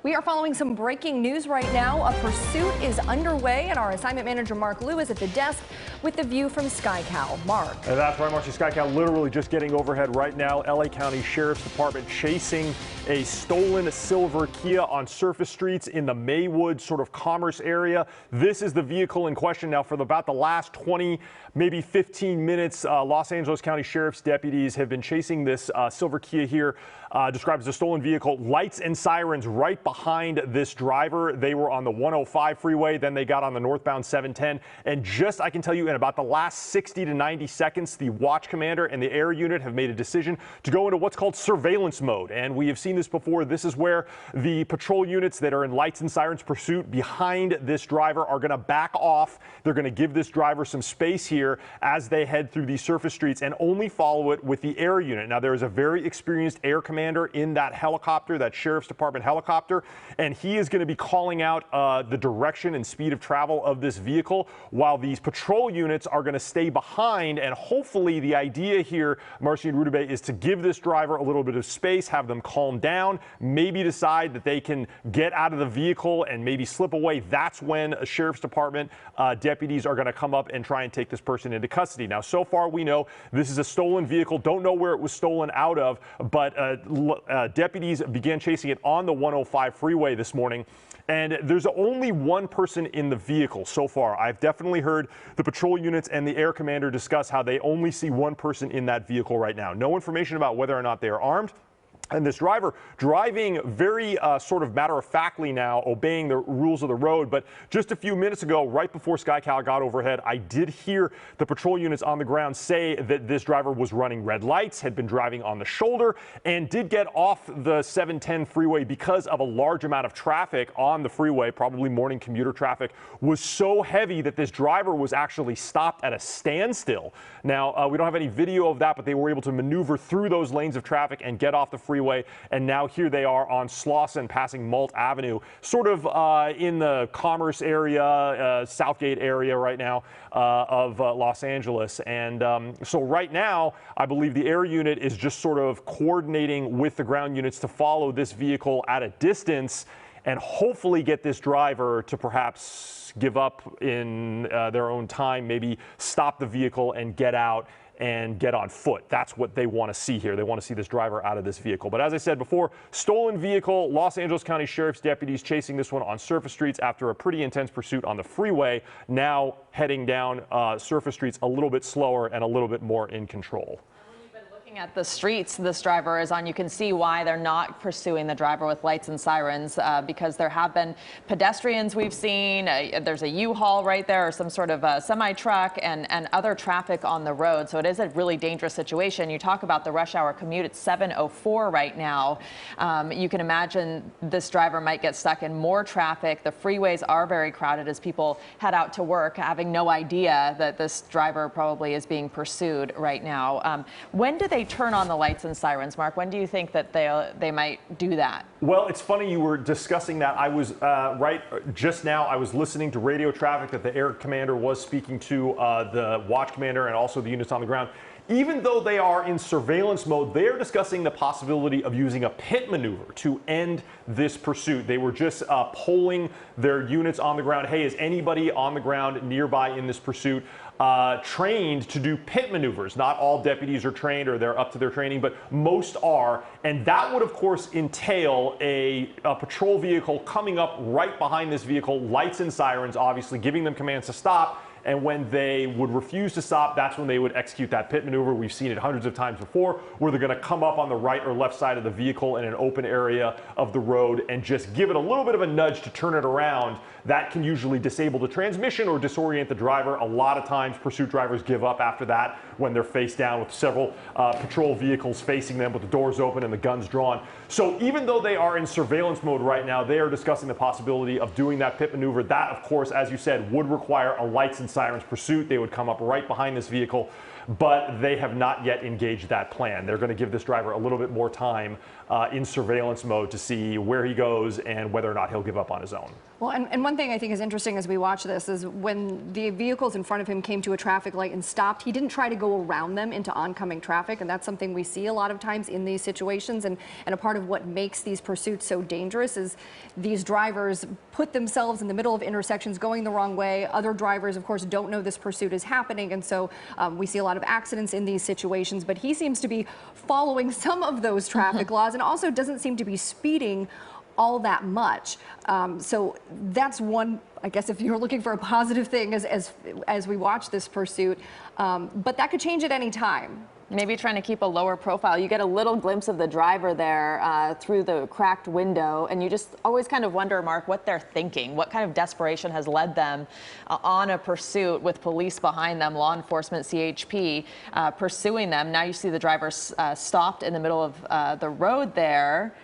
We are following some breaking news right now. A pursuit is underway, and our assignment manager Mark Lou is at the desk with the view from SkyCal. Mark. That's right, Marcy. SkyCal literally just getting overhead right now. LA County Sheriff's Department chasing a stolen silver Kia on surface streets in the Maywood sort of commerce area. This is the vehicle in question now. For about the last 20, maybe 15 minutes, Los Angeles County Sheriff's deputies have been chasing this silver Kia here, described as a stolen vehicle. Lights and sirens right behind this driver. They were on the 105 freeway, then they got on the northbound 710. And just, I can tell you, in about the last 60 to 90 seconds, the watch commander and the air unit have made a decision to go into what's called surveillance mode. And we have seen this before. This is where the patrol units that are in lights and sirens pursuit behind this driver are going to back off. They're going to give this driver some space here as they head through these surface streets and only follow it with the air unit. Now, there is a very experienced air commander in that helicopter, that Sheriff's Department helicopter, and he is going to be calling out the direction and speed of travel of this vehicle while these patrol units are going to stay behind. And hopefully the idea here, Marcy and Rudabeh, is to give this driver a little bit of space, have them calm down, maybe decide that they can get out of the vehicle and maybe slip away. That's when a Sheriff's Department deputies are going to come up and try and take this person into custody. Now, so far we know this is a stolen vehicle. Don't know where it was stolen out of, but deputies began chasing it on the 105 freeway this morning. And there's only one person in the vehicle so far. I've definitely heard the patrol units and the air commander discuss how they only see one person in that vehicle right now. No information about whether or not they are armed. And this driver driving very sort of matter-of-factly now, obeying the rules of the road. But just a few minutes ago, right before SkyCal got overhead, I did hear the patrol units on the ground say that this driver was running red lights, had been driving on the shoulder, and did get off the 710 freeway because of a large amount of traffic on the freeway. Probably morning commuter traffic was so heavy that this driver was actually stopped at a standstill. Now, we don't have any video of that, but they were able to maneuver through those lanes of traffic and get off the freeway. And now here they are on Slauson passing Malt Avenue, sort of in the commerce area, Southgate area right now of Los Angeles. And so right now, I believe the air unit is just sort of coordinating with the ground units to follow this vehicle at a distance and hopefully get this driver to perhaps give up in their own time, maybe stop the vehicle and get out and get on foot. That's what they want to see here. They want to see this driver out of this vehicle. But as I said before, stolen vehicle, Los Angeles County Sheriff's deputies chasing this one on surface streets after a pretty intense pursuit on the freeway, now heading down surface streets a little bit slower and a little bit more in control. At the streets this driver is on, you can see why they're not pursuing the driver with lights and sirens, because there have been pedestrians we've seen. There's a U-Haul right there, or some sort of semi-truck, and other traffic on the road. So it is a really dangerous situation. You talk about the rush hour commute. It's 7:04 right now. You can imagine this driver might get stuck in more traffic. The freeways are very crowded as people head out to work, having no idea that this driver probably is being pursued right now. When do they turn on the lights and sirens, Mark? When do you think that they might do that? Well, it's funny you were discussing that. I was right just now. I was listening to radio traffic that the air commander was speaking to the watch commander and also the units on the ground. Even though they are in surveillance mode, they are discussing the possibility of using a pit maneuver to end this pursuit. They were just polling their units on the ground. Hey, is anybody on the ground nearby in this pursuit trained to do pit maneuvers? Not all deputies are trained or they're up to their training, but most are. And that would, of course, entail a patrol vehicle coming up right behind this vehicle, lights and sirens, obviously giving them commands to stop. And when they would refuse to stop, that's when they would execute that pit maneuver. We've seen it hundreds of times before, where they're going to come up on the right or left side of the vehicle in an open area of the road and just give it a little bit of a nudge to turn it around. That can usually disable the transmission or disorient the driver. A lot of times, pursuit drivers give up after that when they're face down with several patrol vehicles facing them with the doors open and the guns drawn. So even though they are in surveillance mode right now, they are discussing the possibility of doing that pit maneuver. That, of course, as you said, would require a lights and sirens pursuit. They would come up right behind this vehicle. but they have not yet engaged that plan. They're going to give this driver a little bit more time in surveillance mode to see where he goes and whether or not he'll give up on his own. Well, and one thing I think is interesting as we watch this is when the vehicles in front of him came to a traffic light and stopped, he didn't try to go around them into oncoming traffic, and that's something we see a lot of times in these situations, and a part of what makes these pursuits so dangerous is these drivers put themselves in the middle of intersections going the wrong way. Other drivers, of course, don't know this pursuit is happening, and so we see a lot of accidents in these situations, but he seems to be following some of those traffic laws and also doesn't seem to be speeding all that much. So that's one, I guess, if you're looking for a positive thing as we watch this pursuit, but that could change at any time. Maybe trying to keep a lower profile. You get a little glimpse of the driver there through the cracked window, and you just always kind of wonder, Mark, what they're thinking. What kind of desperation has led them on a pursuit with police behind them, law enforcement, CHP, pursuing them. Now you see the driver stopped in the middle of the road there,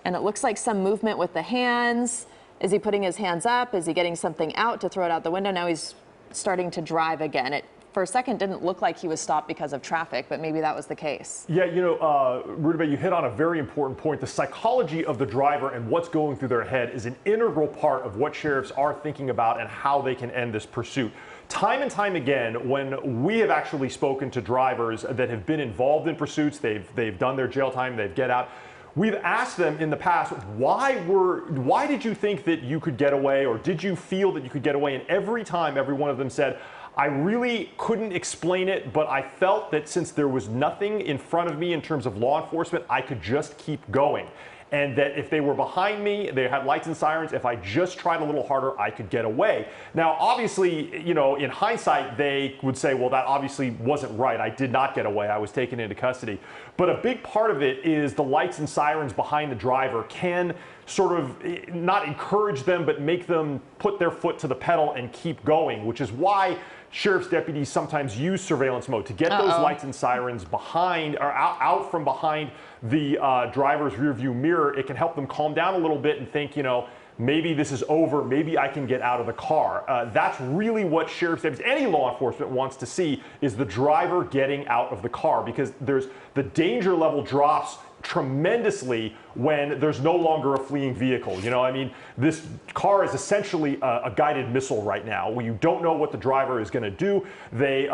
and it looks like some movement with the hands. Is he putting his hands up? Is he getting something out to throw it out the window? Now he's starting to drive again. It, for a second, didn't look like he was stopped because of traffic, but maybe that was the case. Yeah, you know, Rudabeh, you hit on a very important point. The psychology of the driver and what's going through their head is an integral part of what sheriffs are thinking about and how they can end this pursuit. Time and time again, when we have actually spoken to drivers that have been involved in pursuits, they've done their jail time, they've get out, we've asked them in the past, why did you think that you could get away, or did you feel that you could get away? And every time, every one of them said, I really couldn't explain it, but I felt that since there was nothing in front of me in terms of law enforcement, I could just keep going. And that if they were behind me, they had lights and sirens, if I just tried a little harder, I could get away. Now, obviously, you know, in hindsight, they would say, well, that obviously wasn't right. I did not get away. I was taken into custody. But a big part of it is the lights and sirens behind the driver can sort of not encourage them, but make them put their foot to the pedal and keep going, which is why sheriff's deputies sometimes use surveillance mode to get those lights and sirens behind or out from behind the driver's rear view mirror. It can help them calm down a little bit and think, you know, maybe this is over, maybe I can get out of the car. That's really what sheriff's deputies, any law enforcement wants to see, is the driver getting out of the car, because the danger level drops tremendously when there's no longer a fleeing vehicle. You know, I mean, this car is essentially a guided missile right now, where you don't know what the driver is going to do. They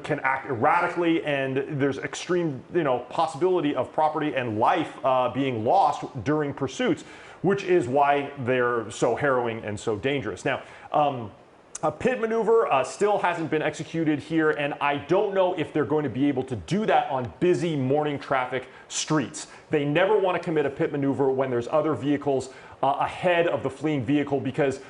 can act erratically, and there's extreme, you know, possibility of property and life being lost during pursuits, which is why they're so harrowing and so dangerous. Now, a pit maneuver still hasn't been executed here, and I don't know if they're going to be able to do that on busy morning traffic streets. They never want to commit a pit maneuver when there's other vehicles ahead of the fleeing vehicle, because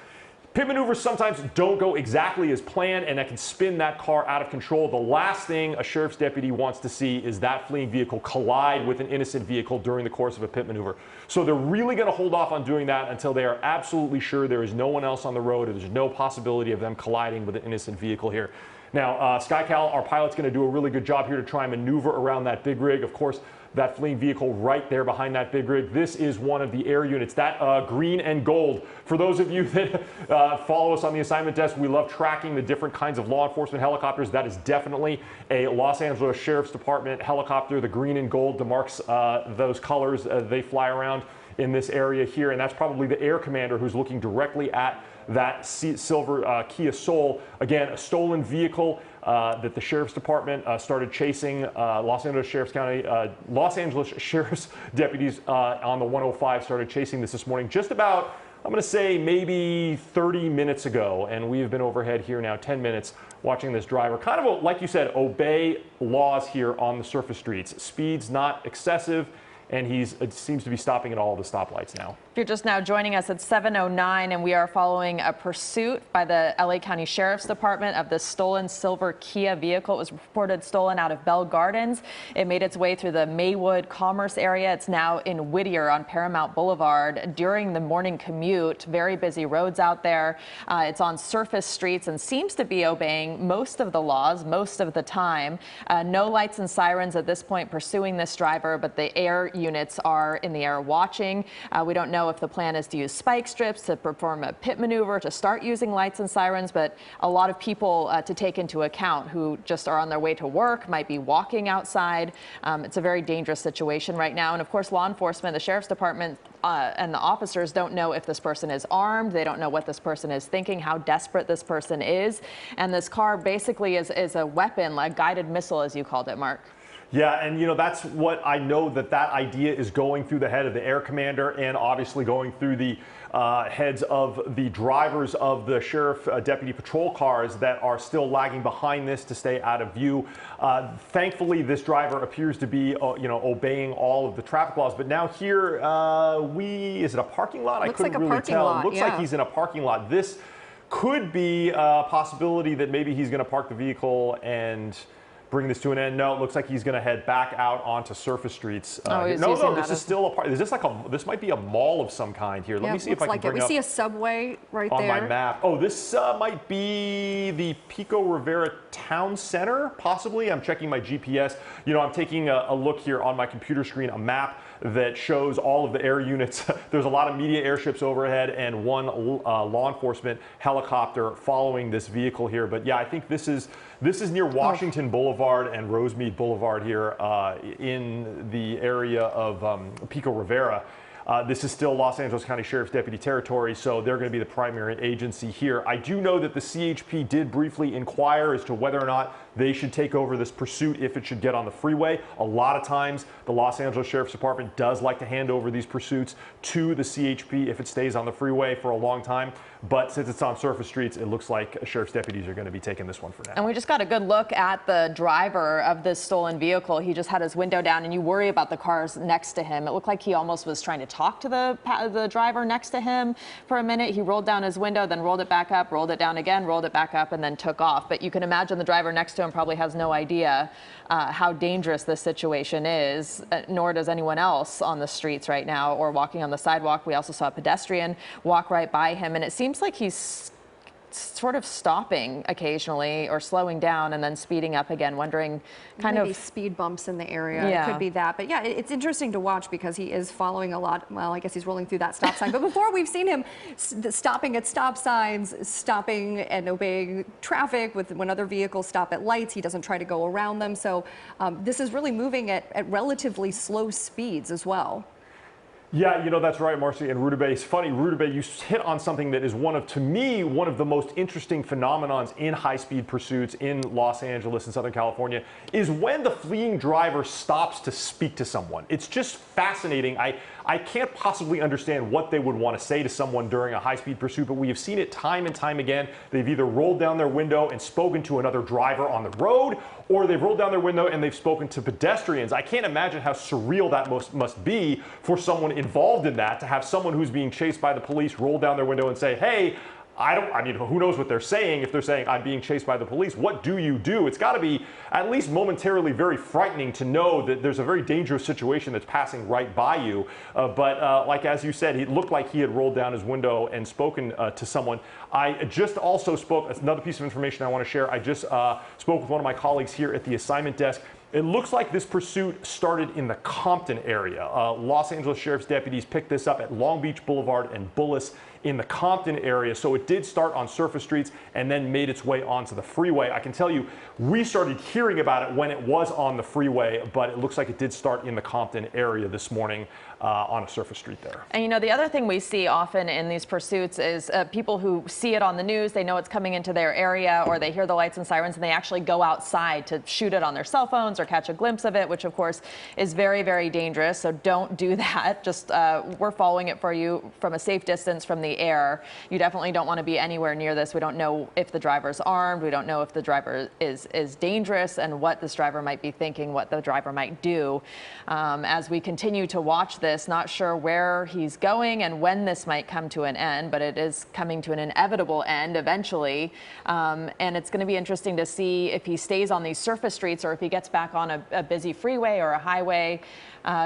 pit maneuvers sometimes don't go exactly as planned, and that can spin that car out of control. The last thing a sheriff's deputy wants to see is that fleeing vehicle collide with an innocent vehicle during the course of a pit maneuver. So they're really going to hold off on doing that until they are absolutely sure there is no one else on the road, and there's no possibility of them colliding with an innocent vehicle here. Now, SkyCal, our pilot's going to do a really good job here to try and maneuver around that big rig. Of course, that fleeing vehicle right there behind that big rig. This is one of the air units, that green and gold. For those of you that follow us on the assignment desk, we love tracking the different kinds of law enforcement helicopters. That is definitely a Los Angeles Sheriff's Department helicopter. The green and gold demarks those colors. They fly around in this area here, and that's probably the air commander who's looking directly at that silver Kia Soul. Again, a stolen vehicle that the Sheriff's Department started chasing. Los Angeles Sheriff's deputies on the 105 started chasing this morning, just about, I'm going to say, maybe 30 minutes ago. And we've been overhead here now 10 minutes watching this driver kind of, like you said, obey laws here on the surface streets. Speed's not excessive, and it seems to be stopping at all the stoplights now. If you're just now joining us, it's 7:09, and we are following a pursuit by the LA County Sheriff's Department of the stolen silver Kia vehicle. It was reported stolen out of Bell Gardens. It made its way through the Maywood Commerce area. It's now in Whittier on Paramount Boulevard during the morning commute. Very busy roads out there. It's on surface streets and seems to be obeying most of the laws most of the time. No lights and sirens at this point pursuing this driver, but the air units are in the air watching. We don't know know if the plan is to use spike strips to perform a pit maneuver to start using lights and sirens, but a lot of people to take into account who just are on their way to work, might be walking outside. It's a very dangerous situation right now. And of course, law enforcement, the sheriff's department, and the officers don't know if this person is armed. They don't know what this person is thinking, how desperate this person is. And this car basically is a weapon, like guided missile, as you called it, Mark. Yeah, and that's what I know that idea is going through the head of the air commander and obviously going through the heads of the drivers of the sheriff deputy patrol cars that are still lagging behind this to stay out of view. Thankfully, this driver appears to be, obeying all of the traffic laws. But now here, is it a parking lot? I couldn't really tell. It looks like he's in a parking lot. This could be a possibility that maybe he's going to park the vehicle and bring this to an end. No, it looks like he's going to head back out onto surface streets. No, this is still a part. Is this this might be a mall of some kind here. Let me see if I can bring it up. We see a subway right there. On my map. Oh, this might be the Pico Rivera Town Center, possibly. I'm checking my GPS. I'm taking a look here on my computer screen, a map that shows all of the air units. There's a lot of media airships overhead and one law enforcement helicopter following this vehicle here. But yeah, I think this is near Washington Boulevard and Rosemead Boulevard here in the area of Pico Rivera. This is still Los Angeles County Sheriff's Deputy territory, so they're going to be the primary agency here. I do know that the CHP did briefly inquire as to whether or not they should take over this pursuit if it should get on the freeway. A lot of times, the Los Angeles Sheriff's Department does like to hand over these pursuits to the CHP if it stays on the freeway for a long time. But since it's on surface streets, it looks like sheriff's deputies are going to be taking this one for now. And we just got a good look at the driver of this stolen vehicle. He just had his window down, and you worry about the cars next to him. It looked like he almost was trying to talk to the driver next to him for a minute. He rolled down his window, then rolled it back up, rolled it down again, rolled it back up, and then took off. But you can imagine the driver next to him probably has no idea how dangerous this situation is, nor does anyone else on the streets right now or walking on the sidewalk. We also saw a pedestrian walk right by him, and it seems like he's sort of stopping occasionally or slowing down and then speeding up again, wondering maybe speed bumps in the area. Yeah. It could be that. But yeah, it's interesting to watch because he is following a lot. Well, I guess he's rolling through that stop sign. But before, we've seen him stopping at stop signs, stopping and obeying traffic when other vehicles stop at lights. He doesn't try to go around them. So this is really moving at relatively slow speeds as well. Yeah, that's right, Marcy and Rudabeh. It's funny, Rudabeh, you hit on something that is to me, one of the most interesting phenomenons in high-speed pursuits in Los Angeles and Southern California is when the fleeing driver stops to speak to someone. It's just fascinating. I can't possibly understand what they would want to say to someone during a high-speed pursuit, but we have seen it time and time again. They've either rolled down their window and spoken to another driver on the road, or they've rolled down their window and they've spoken to pedestrians. I can't imagine how surreal that must be for someone involved in that, to have someone who's being chased by the police roll down their window and say, hey, who knows what they're saying if they're saying, I'm being chased by the police. What do you do? It's got to be at least momentarily very frightening to know that there's a very dangerous situation that's passing right by you. But like as you said, it looked like he had rolled down his window and spoken to someone. I just also spoke, another piece of information I want to share. I just spoke with one of my colleagues here at the assignment desk. It looks like this pursuit started in the Compton area. Los Angeles Sheriff's deputies picked this up at Long Beach Boulevard and Bullis in the Compton area. So it did start on surface streets and then made its way onto the freeway. I can tell you, we started hearing about it when it was on the freeway, but it looks like it did start in the Compton area this morning on a surface street there. And the other thing we see often in these pursuits is people who see it on the news, they know it's coming into their area, or they hear the lights and sirens, and they actually go outside to shoot it on their cell phones or catch a glimpse of it, which of course is very, very dangerous. So don't do that. Just we're following it for you from a safe distance from the air. You definitely don't want to be anywhere near this. We don't know if the driver's armed. We don't know if the driver is dangerous and what this driver might be thinking, what the driver might do. As we continue to watch this, not sure where he's going and when this might come to an end, but it is coming to an inevitable end eventually. And it's going to be interesting to see if he stays on these surface streets or if he gets back on a busy freeway or a highway.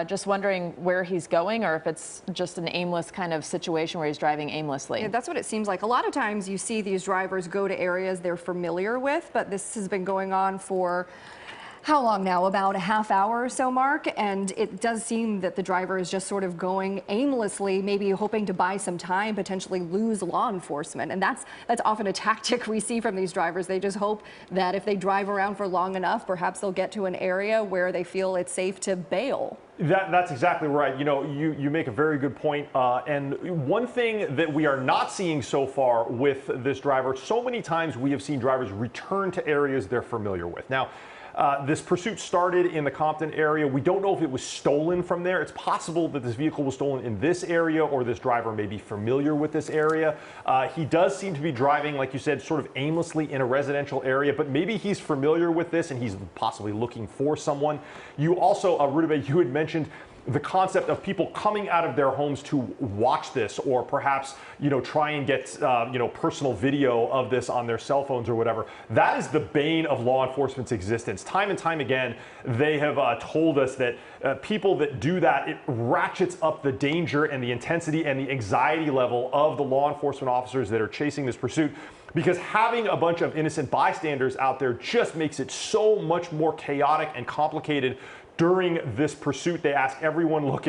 Just wondering where he's going, or if it's just an aimless kind of situation where he's driving aimlessly. Yeah, that's what it seems like. A lot of times you see these drivers go to areas they're familiar with, but this has been going on for How long now? About a half hour or so, Mark, and it does seem that the driver is just sort of going aimlessly, maybe hoping to buy some time, potentially lose law enforcement. And that's often a tactic we see from these drivers. They just hope that if they drive around for long enough, perhaps they'll get to an area where they feel it's safe to bail. That's exactly right. You know, you make a very good point. And one thing that we are not seeing so far with this driver, so many times we have seen drivers return to areas they're familiar with. Now, this pursuit started in the Compton area. We don't know if it was stolen from there. It's possible that this vehicle was stolen in this area, or this driver may be familiar with this area. He does seem to be driving, like you said, sort of aimlessly in a residential area, but maybe he's familiar with this and he's possibly looking for someone. You also, Rudabeh, you had mentioned the concept of people coming out of their homes to watch this, or perhaps, you know, try and get, personal video of this on their cell phones or whatever. That is the bane of law enforcement's existence. Time and time again, they have told us that people that do that, it ratchets up the danger and the intensity and the anxiety level of the law enforcement officers that are chasing this pursuit. Because having a bunch of innocent bystanders out there just makes it so much more chaotic and complicated. During this pursuit, they ask everyone, look,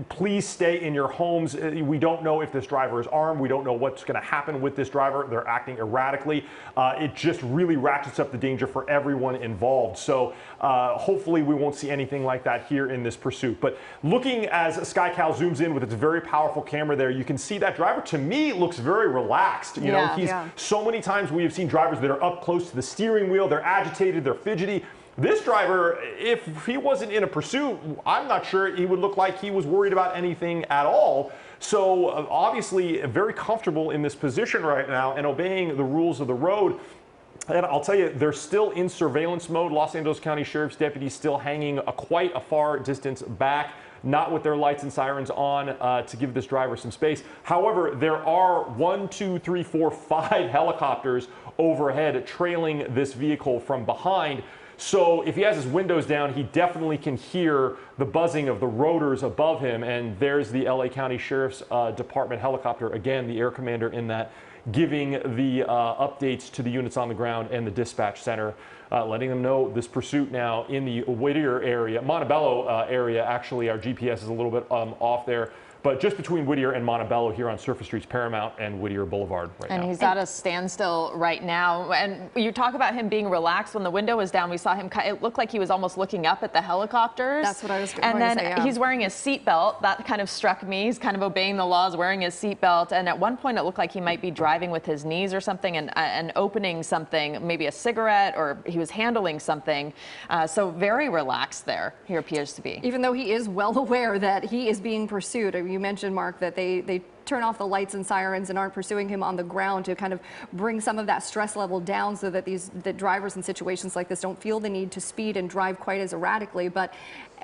please stay in your homes. We don't know if this driver is armed. We don't know what's going to happen with this driver. They're acting erratically. It just really ratchets up the danger for everyone involved. So hopefully we won't see anything like that here in this pursuit. But looking as SkyCal zooms in with its very powerful camera there, you can see that driver, to me, looks very relaxed. You know, so many times we have seen drivers that are up close to the steering wheel. They're agitated. They're fidgety. This driver, if he wasn't in a pursuit, I'm not sure he would look like he was worried about anything at all. So obviously very comfortable in this position right now and obeying the rules of the road. And I'll tell you, they're still in surveillance mode. Los Angeles County Sheriff's deputies still hanging quite a far distance back, not with their lights and sirens on, to give this driver some space. However, there are 5 helicopters overhead trailing this vehicle from behind. So if he has his windows down, he definitely can hear the buzzing of the rotors above him. And there's the LA County Sheriff's Department helicopter, again, the air commander in that, giving the updates to the units on the ground and the dispatch center, letting them know this pursuit now in the Whittier area, Montebello area. Actually, our GPS is a little bit off there. But just between Whittier and Montebello here on Surface Streets Paramount and Whittier Boulevard right now. And he's at a standstill right now. And you talk about him being relaxed. When the window was down, we saw him, it looked like he was almost looking up at the helicopters. That's what I was going to say. And then he's wearing his seatbelt. That kind of struck me. He's kind of obeying the laws, wearing his seatbelt. And at one point, it looked like he might be driving with his knees or something and opening something, maybe a cigarette, or he was handling something. So very relaxed there, he appears to be. Even though he is well aware that he is being pursued. You mentioned, Mark, that they turn off the lights and sirens and aren't pursuing him on the ground to kind of bring some of that stress level down so that the drivers in situations like this don't feel the need to speed and drive quite as erratically. But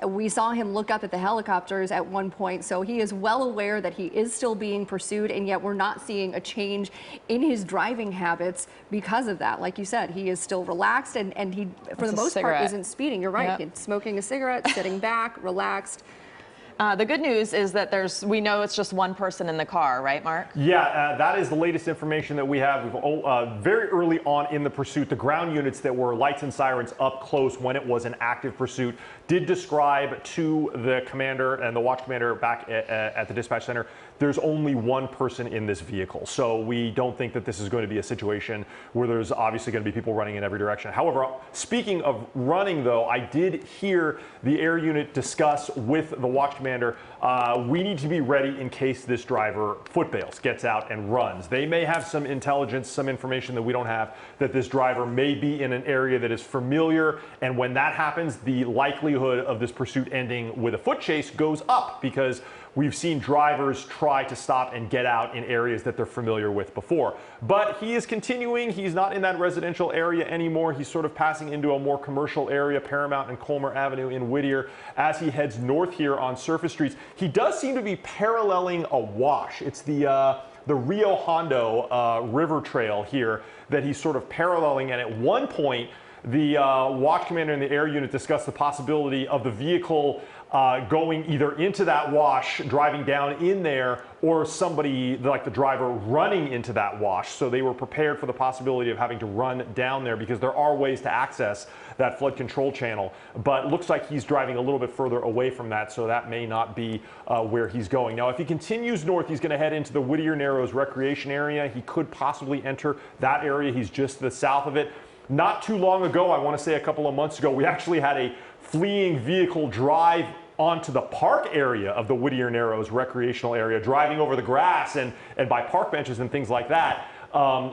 we saw him look up at the helicopters at one point, so he is well aware that he is still being pursued, and yet we're not seeing a change in his driving habits because of that. Like you said, he is still relaxed, and he, for the most part, isn't speeding. You're right. Yep. He's smoking a cigarette, sitting back, relaxed. The good news is that we know it's just one person in the car, right, Mark? Yeah, that is the latest information that we have. We've, very early on in the pursuit, the ground units that were lights and sirens up close when it was an active pursuit did describe to the commander and the watch commander back at the dispatch center, there's only one person in this vehicle. So we don't think that this is going to be a situation where there's obviously going to be people running in every direction. However, speaking of running, though, I did hear the air unit discuss with the watch commander, we need to be ready in case this driver footbails, gets out and runs. They may have some intelligence, some information that we don't have, that this driver may be in an area that is familiar. And when that happens, the likelihood of this pursuit ending with a foot chase goes up, because we've seen drivers try to stop and get out in areas that they're familiar with before. But he is continuing. He's not in that residential area anymore. He's sort of passing into a more commercial area, Paramount and Colmer Avenue in Whittier, as he heads north here on Surface Streets. He does seem to be paralleling a wash. It's the Rio Hondo river trail here that he's sort of paralleling. And at one point, the watch commander and the air unit discussed the possibility of the vehicle going either into that wash, driving down in there, or somebody like the driver running into that wash. So they were prepared for the possibility of having to run down there because there are ways to access that flood control channel. But looks like he's driving a little bit further away from that, so that may not be where he's going. Now, if he continues north, he's going to head into the Whittier Narrows recreation area. He could possibly enter that area. He's just to the south of it. Not too long ago, I want to say a couple of months ago, we actually had a fleeing vehicle drive onto the park area of the Whittier Narrows recreational area, driving over the grass and by park benches and things like that.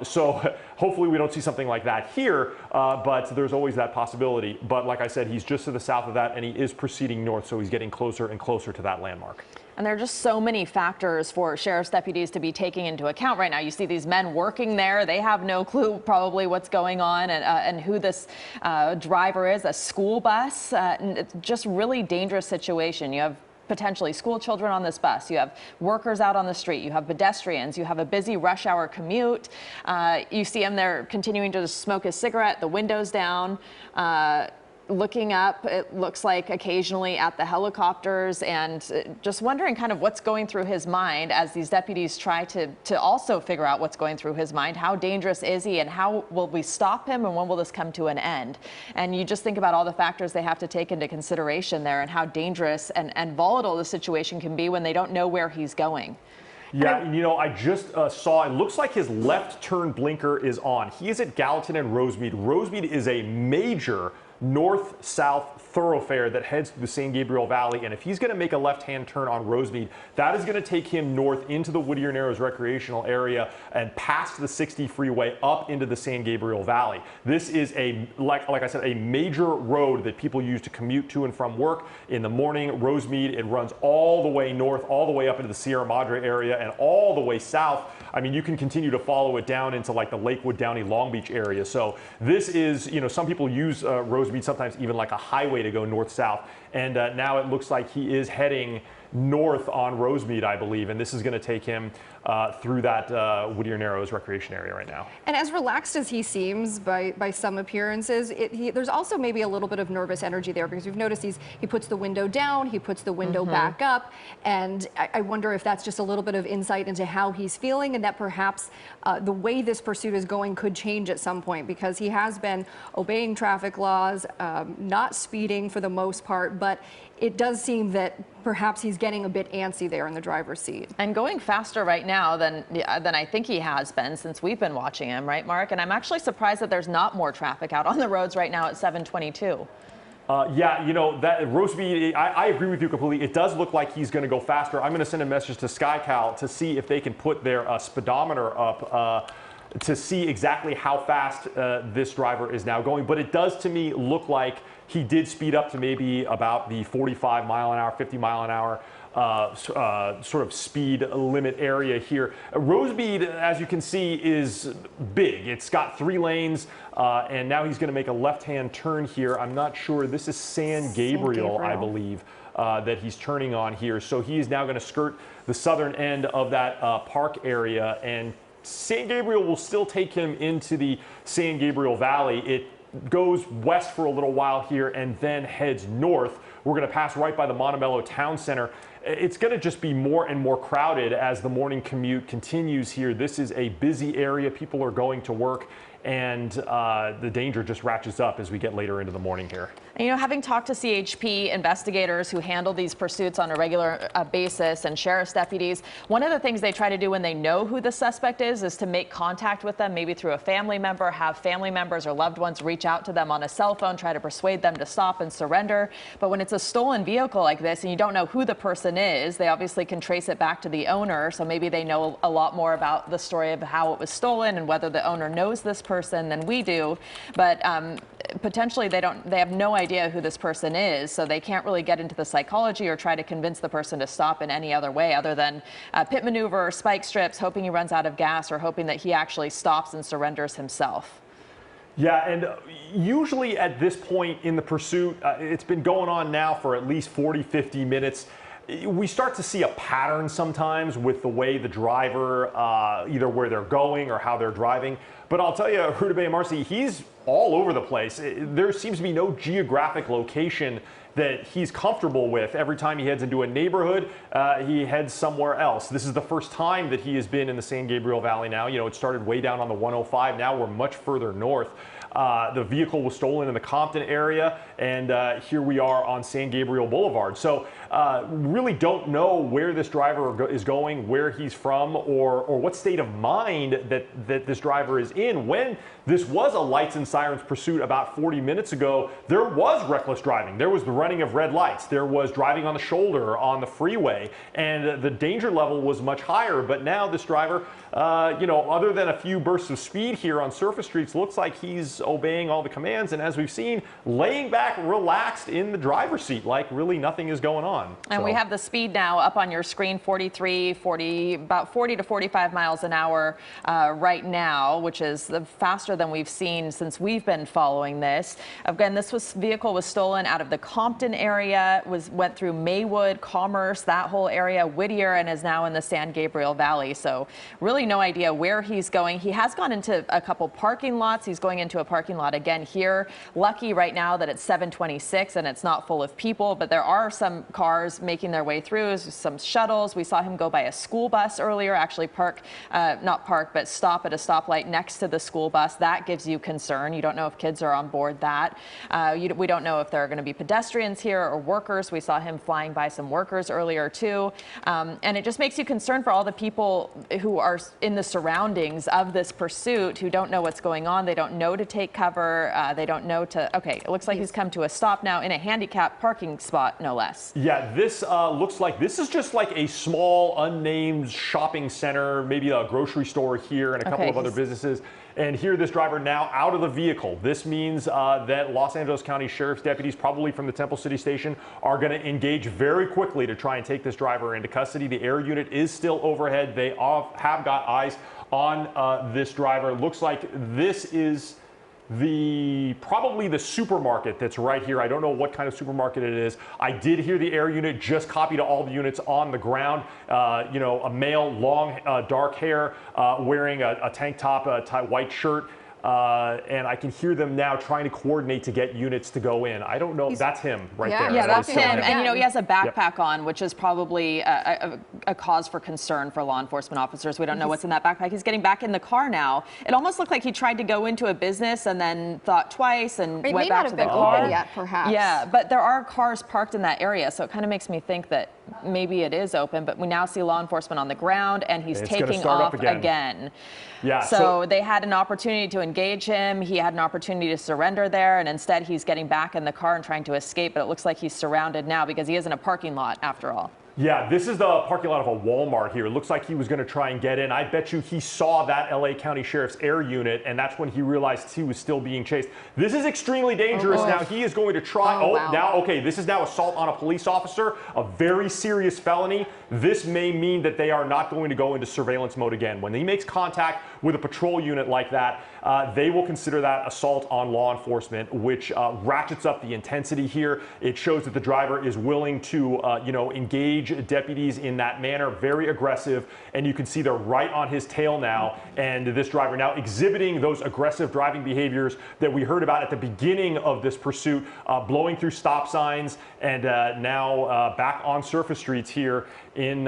So hopefully we don't see something like that here, but there's always that possibility. But like I said, he's just to the south of that, and he is proceeding north, so he's getting closer and closer to that landmark. And there are just so many factors for sheriff's deputies to be taking into account right now. You see these men working there. They have no clue probably what's going on and who this driver is, a school bus. It's just really dangerous situation. You have potentially school children on this bus. You have workers out on the street. You have pedestrians. You have a busy rush hour commute. You see him there continuing to smoke his cigarette, the windows down. Looking up, it looks like occasionally at the helicopters, and just wondering kind of what's going through his mind as these deputies try to also figure out what's going through his mind. How dangerous is he, and how will we stop him, and when will this come to an end? And you just think about all the factors they have to take into consideration there, and how dangerous and volatile the situation can be when they don't know where he's going. Yeah, you know, I just saw, it looks like his left turn blinker is on. He is at Gallatin and Rosemead. Rosemead is a major north-south thoroughfare that heads through the San Gabriel Valley, and if he's going to make a left-hand turn on Rosemead, that is going to take him north into the Whittier Narrows recreational area and past the 60 freeway up into the San Gabriel Valley. This is a, like I said, a major road that people use to commute to and from work in the morning. Rosemead, it runs all the way north, all the way up into the Sierra Madre area and all the way south. I mean, you can continue to follow it down into like the Lakewood, Downey, Long Beach area. So this is, you know, some people use Rosemead sometimes even like a highway to go north-south. And now it looks like he is heading north on Rosemead, I believe, and this is going to take him through that Whittier Narrows recreation area right now. And as relaxed as he seems by some appearances, there's also maybe a little bit of nervous energy there, because we've noticed he puts the window down, he puts the window back up, and I wonder if that's just a little bit of insight into how he's feeling, and that perhaps the way this pursuit is going could change at some point, because he has been obeying traffic laws, not speeding for the most part, but it does seem that perhaps he's getting a bit antsy there in the driver's seat. And going faster right now than I think he has been since we've been watching him, right, Mark? And I'm actually surprised that there's not more traffic out on the roads right now at 7:22. Yeah, you know, that Rosemead, I agree with you completely. It does look like he's going to go faster. I'm going to send a message to SkyCal to see if they can put their speedometer up to see exactly how fast this driver is now going. But it does to me look like he did speed up to maybe about the 45 mile an hour, 50 mile an hour sort of speed limit area here. Rosemead, as you can see, is big. It's got 3 lanes, and now he's going to make a left-hand turn here. I'm not sure. This is San Gabriel, I believe, that he's turning on here. So he is now going to skirt the southern end of that park area, and San Gabriel will still take him into the San Gabriel Valley. It goes west for a little while here and then heads north. We're going to pass right by the Montebello Town Center. It's going to just be more and more crowded as the morning commute continues here. This is a busy area. People are going to work, and the danger just ratchets up as we get later into the morning here. And, you know, having talked to CHP investigators who handle these pursuits on a regular basis and sheriff's deputies, one of the things they try to do when they know who the suspect is to make contact with them, maybe through a family member, have family members or loved ones reach out to them on a cell phone, try to persuade them to stop and surrender. But when it's a stolen vehicle like this and you don't know who the person is, they obviously can trace it back to the owner. So maybe they know a lot more about the story of how it was stolen and whether the owner knows this person than we do. But potentially they have no idea who this person is, so they can't really get into the psychology or try to convince the person to stop in any other way other than pit maneuver or spike strips, hoping he runs out of gas or hoping that he actually stops and surrenders himself. Yeah, and usually at this point in the pursuit, it's been going on now for at least 40, 50 minutes. We start to see a pattern sometimes with the way the driver, either where they're going or how they're driving. But I'll tell you, Rudabeh and Marcy, he's all over the place. There seems to be no geographic location that he's comfortable with. Every time he heads into a neighborhood, he heads somewhere else. This is the first time that he has been in the San Gabriel Valley now. You know, it started way down on the 105. Now we're much further north. The vehicle was stolen in the Compton area, and here we are on San Gabriel Boulevard. So really don't know where this driver is going, where he's from, or what state of mind that this driver is in. When this was a lights and sirens pursuit about 40 minutes ago, there was reckless driving. There was the running of red lights. There was driving on the shoulder on the freeway, and the danger level was much higher. But now this driver, you know, other than a few bursts of speed here on surface streets, looks like he's obeying all the commands, and as we've seen, laying back relaxed in the driver's seat like really nothing is going on. And we have the speed now up on your screen, about 40 to 45 miles an hour right now, which is faster than we've seen since we've been following this. Again, vehicle was stolen out of the Compton area, went through Maywood, Commerce, that whole area, Whittier, and is now in the San Gabriel Valley. So really no idea where he's going. He has gone into a couple parking lots. He's going into a parking lot again here. Lucky right now that it's 7:26 and it's not full of people, but there are some cars making their way through, some shuttles. We saw him go by a school bus earlier, actually stop at a stoplight next to the school bus. That gives you concern. You don't know if kids are on board that. We don't know if there are going to be pedestrians here or workers. We saw him flying by some workers earlier too. And it just makes you concerned for all the people who are in the surroundings of this pursuit who don't know what's going on. They don't know to take cover. They don't know okay, it looks like he's come to a stop now in a handicapped parking spot, no less. Yeah, this looks like this is just like a small unnamed shopping center, maybe a grocery store here and a couple of other businesses. And here, this driver now out of the vehicle. This means that Los Angeles County Sheriff's deputies, probably from the Temple City Station, are going to engage very quickly to try and take this driver into custody. The air unit is still overhead. They have got eyes on this driver. Looks like this is probably the supermarket that's right here. I don't know what kind of supermarket it is. I did hear the air unit just copy to all the units on the ground. You know, a male, long, dark hair, wearing a tank top, white shirt. And I can hear them now trying to coordinate to get units to go in. I don't know. That's him right there. Yeah, that's him. And, you know, he has a backpack on, which is probably a cause for concern for law enforcement officers. We don't know what's in that backpack. He's getting back in the car now. It almost looked like he tried to go into a business and then thought twice and went back to the car. Yet, perhaps. Yeah, but there are cars parked in that area, so it kind of makes me think that maybe it is open, but we now see law enforcement on the ground, and he's taking off again. Yeah. So they had an opportunity to engage him. He had an opportunity to surrender there, and instead he's getting back in the car and trying to escape, but it looks like he's surrounded now because he is in a parking lot after all. Yeah, this is the parking lot of a Walmart here. It looks like he was going to try and get in. I bet you he saw that LA County Sheriff's air unit, and that's when he realized he was still being chased. This is extremely dangerous. Now he is going to try. This is now assault on a police officer, a very serious felony. This may mean that they are not going to go into surveillance mode again. When he makes contact with a patrol unit like that, they will consider that assault on law enforcement, which ratchets up the intensity here. It shows that the driver is willing to, engage deputies in that manner, very aggressive, and you can see they're right on his tail now, and this driver now exhibiting those aggressive driving behaviors that we heard about at the beginning of this pursuit, blowing through stop signs, and now back on surface streets here in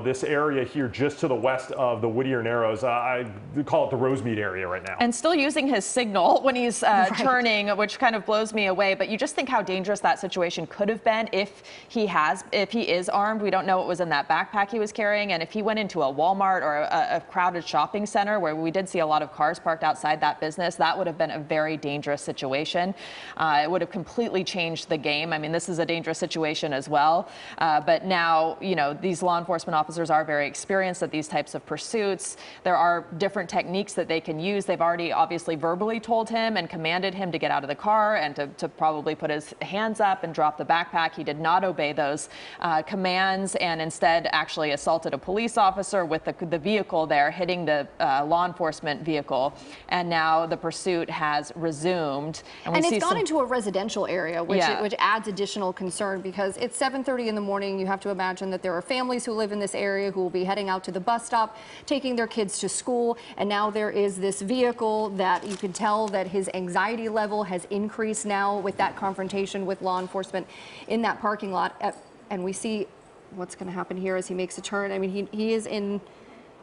this area here just to the west of the Whittier Narrows. I call it the Rosemead area right now. And still using his signal when he's turning, which kind of blows me away. But you just think how dangerous that situation could have been if he is armed. We don't know what was in that backpack he was carrying. And if he went into a Walmart or a crowded shopping center where we did see a lot of cars parked outside that business, that would have been a very dangerous situation. It would have completely changed the game. I mean, this is a dangerous situation as well. But now, these law enforcement officers are very experienced at these types of pursuits. There are different techniques that they can use. They've already obviously verbally told him and commanded him to get out of the car and to probably put his hands up and drop the backpack. He did not obey those commands. commands and instead actually assaulted a police officer with the vehicle there, hitting the law enforcement vehicle. And now the pursuit has resumed. And it's gone into a residential area, which adds additional concern because it's 7:30 in the morning. You have to imagine that there are families who live in this area who will be heading out to the bus stop, taking their kids to school. And now there is this vehicle that you can tell that his anxiety level has increased now with that confrontation with law enforcement in that parking lot. And we see what's going to happen here as he makes a turn. I mean, he is in,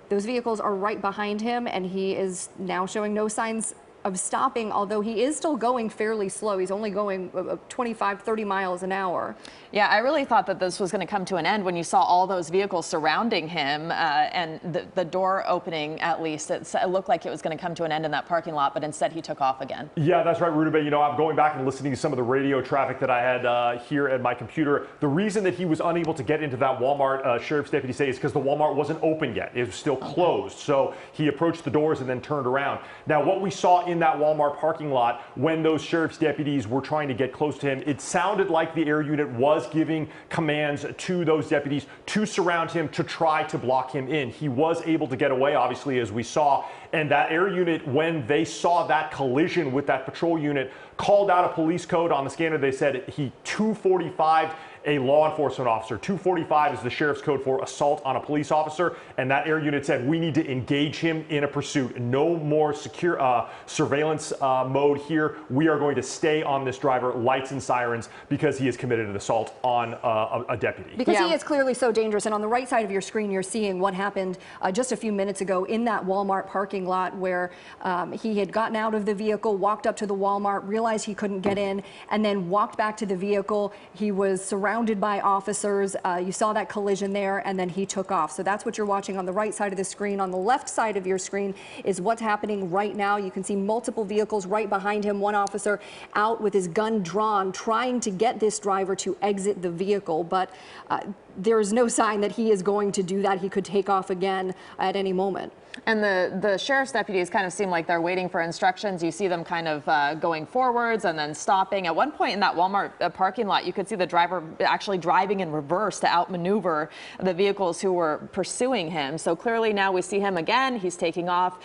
those vehicles are right behind him, and he is now showing no signs of stopping, although he is still going fairly slow. He's only going 25, 30 miles an hour. Yeah, I really thought that this was going to come to an end when you saw all those vehicles surrounding him and the door opening, at least. It looked like it was going to come to an end in that parking lot, but instead he took off again. Yeah, that's right, Rudabeh. You know, I'm going back and listening to some of the radio traffic that I had here at my computer. The reason that he was unable to get into that Walmart, sheriff's deputy say, is because the Walmart wasn't open yet. It was still closed. So he approached the doors and then turned around. Now, what we saw in that Walmart parking lot when those sheriff's deputies were trying to get close to him, it sounded like the air unit was giving commands to those deputies to surround him, to try to block him in. He was able to get away, obviously, as we saw. And that air unit, when they saw that collision with that patrol unit, called out a police code on the scanner. They said he 245 a law enforcement officer. 245 is the sheriff's code for assault on a police officer. And that air unit said, we need to engage him in a pursuit. No more secure surveillance mode here. We are going to stay on this driver, lights and sirens, because he has committed an assault on a deputy. Because he is clearly so dangerous. And on the right side of your screen, you're seeing what happened just a few minutes ago in that Walmart parking lot where he had gotten out of the vehicle, walked up to the Walmart, realized he couldn't get in, and then walked back to the vehicle. He was surrounded by officers. You saw that collision there, and then he took off. So that's what you're watching on the right side of the screen. On the left side of your screen is what's happening right now. You can see multiple vehicles right behind him. One officer out with his gun drawn, trying to get this driver to exit the vehicle, but there is no sign that he is going to do that. He could take off again at any moment. And the sheriff's deputies kind of seem like they're waiting for instructions. You see them kind of going forwards and then stopping. At one point in that Walmart parking lot, you could see the driver actually driving in reverse to outmaneuver the vehicles who were pursuing him. So clearly now we see him again. He's taking off.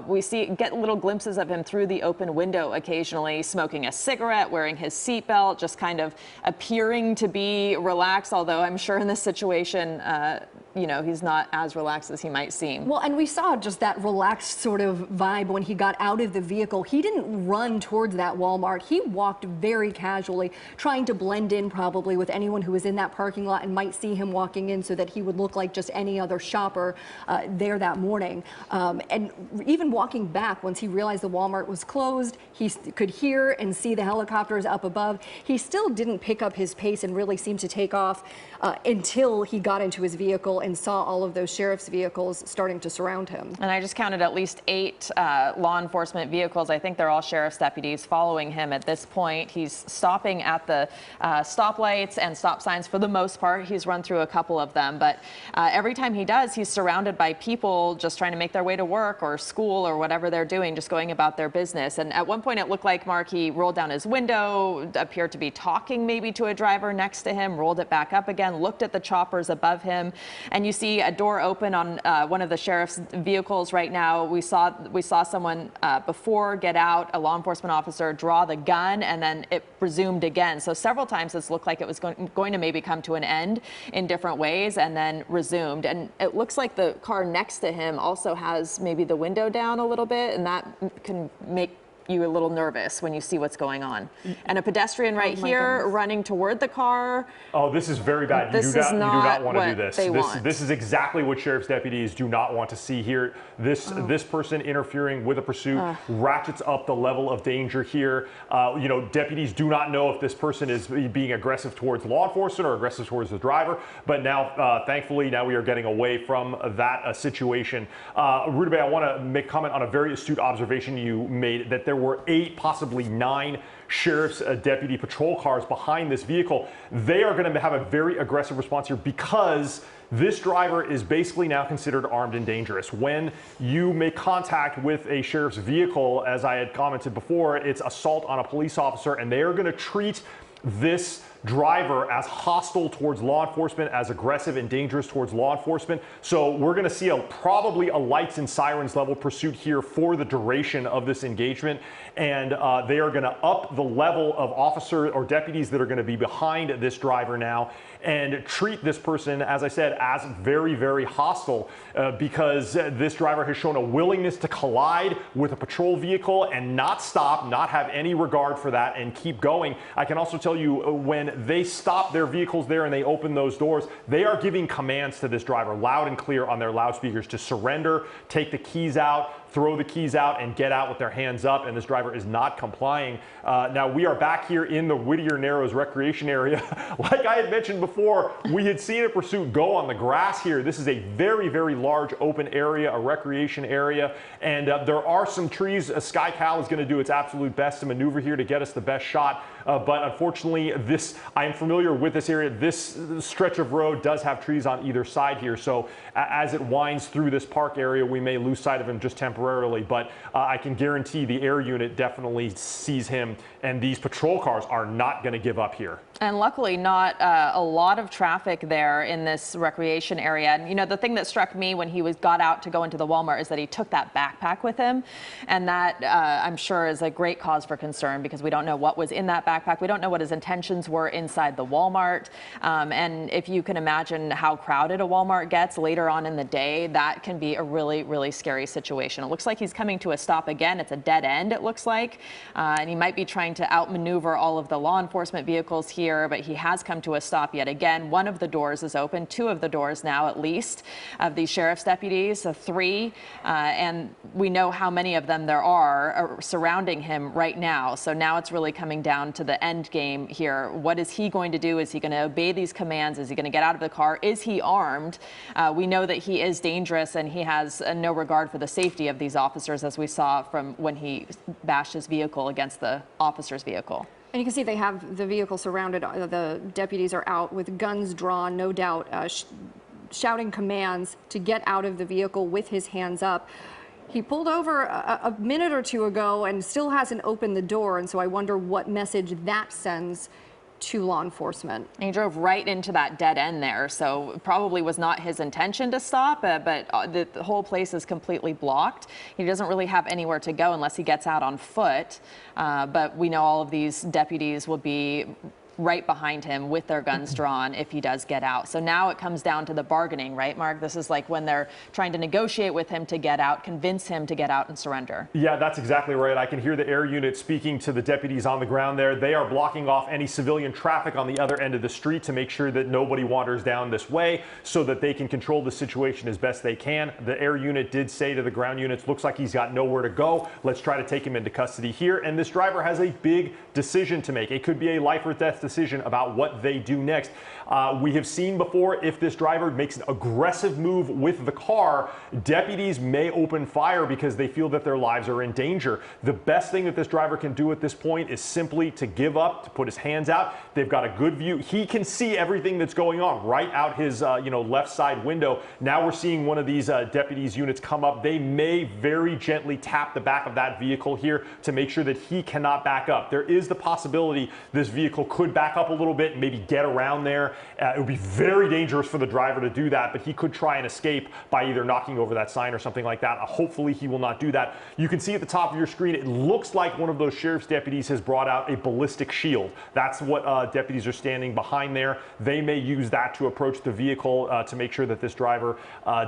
We get little glimpses of him through the open window occasionally, smoking a cigarette, wearing his seatbelt, just kind of appearing to be relaxed, although I'm sure in this situation, you know, he's not as relaxed as he might seem. Well, and we saw just that relaxed sort of vibe when he got out of the vehicle. He didn't run towards that Walmart. He walked very casually, trying to blend in probably with anyone who was in that parking lot and might see him walking in so that he would look like just any other shopper there that morning. And even walking back, once he realized the Walmart was closed, he could hear and see the helicopters up above. He still didn't pick up his pace and really seemed to take off until he got into his vehicle and saw all of those sheriff's vehicles starting to surround him. And I just counted at least 8 law enforcement vehicles. I think they're all sheriff's deputies following him at this point. He's stopping at the stoplights and stop signs for the most part. He's run through a couple of them, but every time he does, he's surrounded by people just trying to make their way to work or school or whatever they're doing, just going about their business. And at one point it looked like Mark, he rolled down his window, appeared to be talking maybe to a driver next to him, rolled it back up again, looked at the choppers above him, and you see a door open on one of the sheriff's vehicles right now. We saw someone before get out, a law enforcement officer draw the gun, and then it resumed again. So several times it's looked like it was going to maybe come to an end in different ways and then resumed. And it looks like the car next to him also has maybe the window down a little bit, and that can make you a little nervous when you see what's going on. And a pedestrian right here running toward the car. Oh, this is very bad. You do not want to do this. This is exactly what sheriff's deputies do not want to see here. This person interfering with a pursuit ratchets up the level of danger here. You know, deputies do not know if this person is being aggressive towards law enforcement or aggressive towards the driver. But now, thankfully, now we are getting away from that situation. Rudabeh, I want to make comment on a very astute observation you made, that there were 8, possibly 9 sheriff's deputy patrol cars behind this vehicle. They are going to have a very aggressive response here because this driver is basically now considered armed and dangerous. When you make contact with a sheriff's vehicle, as I had commented before, it's assault on a police officer, and they are going to treat this driver as hostile towards law enforcement, as aggressive and dangerous towards law enforcement. So we're going to see probably a lights and sirens level pursuit here for the duration of this engagement. And they are going to up the level of officer or deputies that are going to be behind this driver now and treat this person, as I said, as very, very hostile because this driver has shown a willingness to collide with a patrol vehicle and not stop, not have any regard for that and keep going. I can also tell you when they stop their vehicles there and they open those doors, they are giving commands to this driver loud and clear on their loudspeakers to surrender, take the keys out, throw the keys out, and get out with their hands up, and this driver is not complying. Now, we are back here in the Whittier Narrows recreation area. Like I had mentioned before, we had seen a pursuit go on the grass here. This is a very, very large open area, a recreation area, and there are some trees. Sky Cal is going to do its absolute best to maneuver here to get us the best shot, but unfortunately, I am familiar with this area. This stretch of road does have trees on either side here, so as it winds through this park area, we may lose sight of him just temporarily, but I can guarantee the air unit definitely sees him, and these patrol cars are not going to give up here. And luckily not a lot of traffic there in this recreation area. And you know, the thing that struck me when he got out to go into the Walmart is that he took that backpack with him, and that I'm sure is a great cause for concern because we don't know what was in that backpack. We don't know what his intentions were inside the Walmart, and if you can imagine how crowded a Walmart gets later on in the day, that can be a really, really scary situation. It looks like he's coming to a stop again. It's a dead end, it looks like, and he might be trying to outmaneuver all of the law enforcement vehicles here, but he has come to a stop yet again. One of the doors is open, two of the doors now at least of the sheriff's deputies, three, and we know how many of them there are surrounding him right now. So now it's really coming down to the end game here. What is he going to do? Is he going to obey these commands? Is he going to get out of the car? Is he armed? We know that he is dangerous and he has no regard for the safety of these officers, as we saw from when he bashed his vehicle against the officer's vehicle. And you can see they have the vehicle surrounded. The deputies are out with guns drawn, no doubt, shouting commands to get out of the vehicle with his hands up. He pulled over a minute or two ago and still hasn't opened the door, and so I wonder what message that sends to law enforcement. He drove right into that dead end there, so probably was not his intention to stop, but the whole place is completely blocked. He doesn't really have anywhere to go unless he gets out on foot, but we know all of these deputies will be right behind him with their guns drawn if he does get out. So now it comes down to the bargaining, right, Mark? This is like when they're trying to negotiate with him to get out, convince him to get out and surrender. Yeah, that's exactly right. I can hear the air unit speaking to the deputies on the ground there. They are blocking off any civilian traffic on the other end of the street to make sure that nobody wanders down this way so that they can control the situation as best they can. The air unit did say to the ground units, looks like he's got nowhere to go. Let's try to take him into custody here. And this driver has a big decision to make. It could be a life or death decision about what they do next. We have seen before, if this driver makes an aggressive move with the car, deputies may open fire because they feel that their lives are in danger. The best thing that this driver can do at this point is simply to give up, to put his hands out. They've got a good view. He can see everything that's going on right out his left side window. Now we're seeing one of these deputies units come up. They may very gently tap the back of that vehicle here to make sure that he cannot back up. There is the possibility this vehicle could back up a little bit and maybe get around there. It would be very dangerous for the driver to do that, but he could try and escape by either knocking over that sign or something like that. Hopefully he will not do that. You can see at the top of your screen, it looks like one of those sheriff's deputies has brought out a ballistic shield. That's what deputies are standing behind there. They may use that to approach the vehicle to make sure that this driver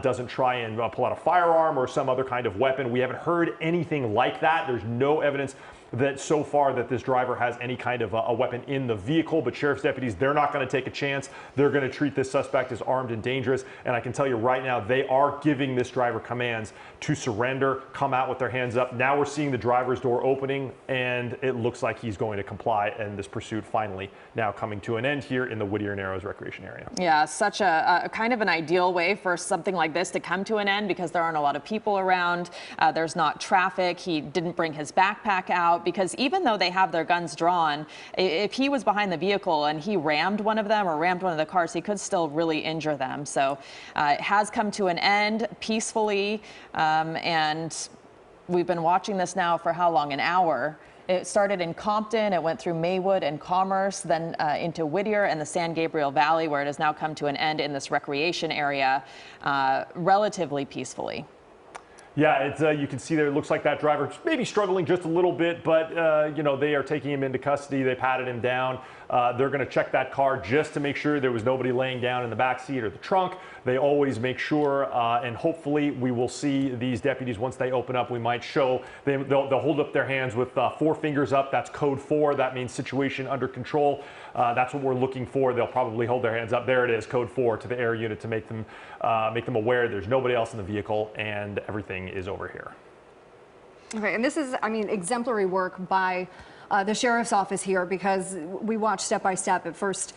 doesn't try and pull out a firearm or some other kind of weapon. We haven't heard anything like that. There's no evidence that so far that this driver has any kind of a weapon in the vehicle, but sheriff's deputies, they're not going to take a chance. They're going to treat this suspect as armed and dangerous, and I can tell you right now, they are giving this driver commands to surrender, come out with their hands up. Now we're seeing the driver's door opening, and it looks like he's going to comply, and this pursuit finally now coming to an end here in the Whittier Narrows recreation area. Yeah, such a kind of an ideal way for something like this to come to an end because there aren't a lot of people around. There's not traffic. He didn't bring his backpack out, because even though they have their guns drawn, if he was behind the vehicle and he rammed one of them or rammed one of the cars, he could still really injure them. So it has come to an end peacefully, and we've been watching this now for how long? An hour. It started in Compton, it went through Maywood and Commerce, then into Whittier and the San Gabriel Valley, where it has now come to an end in this recreation area relatively peacefully. Yeah, it's, you can see there, it looks like that driver maybe struggling just a little bit, but, you know, they are taking him into custody. They patted him down. They're going to check that car just to make sure there was nobody laying down in the back seat or the trunk. They always make sure, and hopefully we will see these deputies once they open up. We might show, they'll hold up their hands with 4 fingers up. That's code 4. That means situation under control. That's what we're looking for. They'll probably hold their hands up. There it is, code 4 to the air unit to make them aware there's nobody else in the vehicle and everything is over here. Okay, and this is, I mean, exemplary work by the sheriff's office here, because we watched step by step. At first,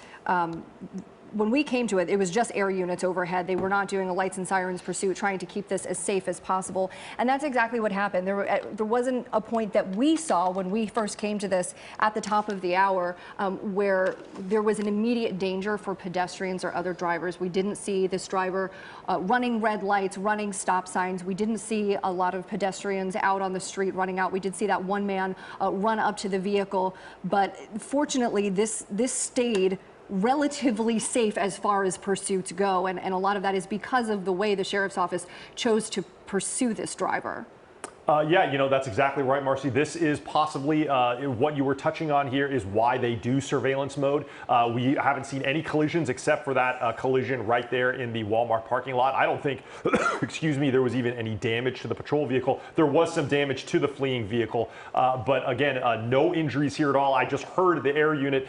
when we came to it, it was just air units overhead. They were not doing a lights and sirens pursuit, trying to keep this as safe as possible. And that's exactly what happened. There wasn't a point that we saw when we first came to this at the top of the hour where there was an immediate danger for pedestrians or other drivers. We didn't see this driver running red lights, running stop signs. We didn't see a lot of pedestrians out on the street running out. We did see that one man run up to the vehicle. But fortunately, this stayed relatively safe as far as pursuits go, and a lot of that is because of the way the sheriff's office chose to pursue this driver. Yeah, you know, that's exactly right, Marcy. This is possibly what you were touching on here is why they do surveillance mode. We haven't seen any collisions except for that collision right there in the Walmart parking lot. I don't think, excuse me, there was even any damage to the patrol vehicle. There was some damage to the fleeing vehicle, but again, no injuries here at all. I just heard the air unit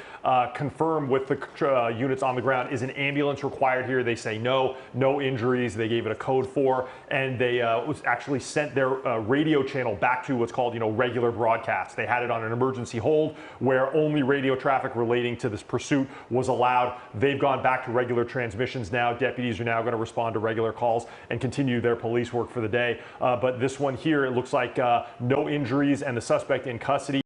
confirm with the units on the ground, is an ambulance required here? They say no injuries. They gave it a code 4, and they actually sent their radio channel back to what's called, you know, regular broadcast. They had it on an emergency hold where only radio traffic relating to this pursuit was allowed. They've gone back to regular transmissions now. Deputies are now going to respond to regular calls and continue their police work for the day. But this one here, it looks like no injuries and the suspect in custody.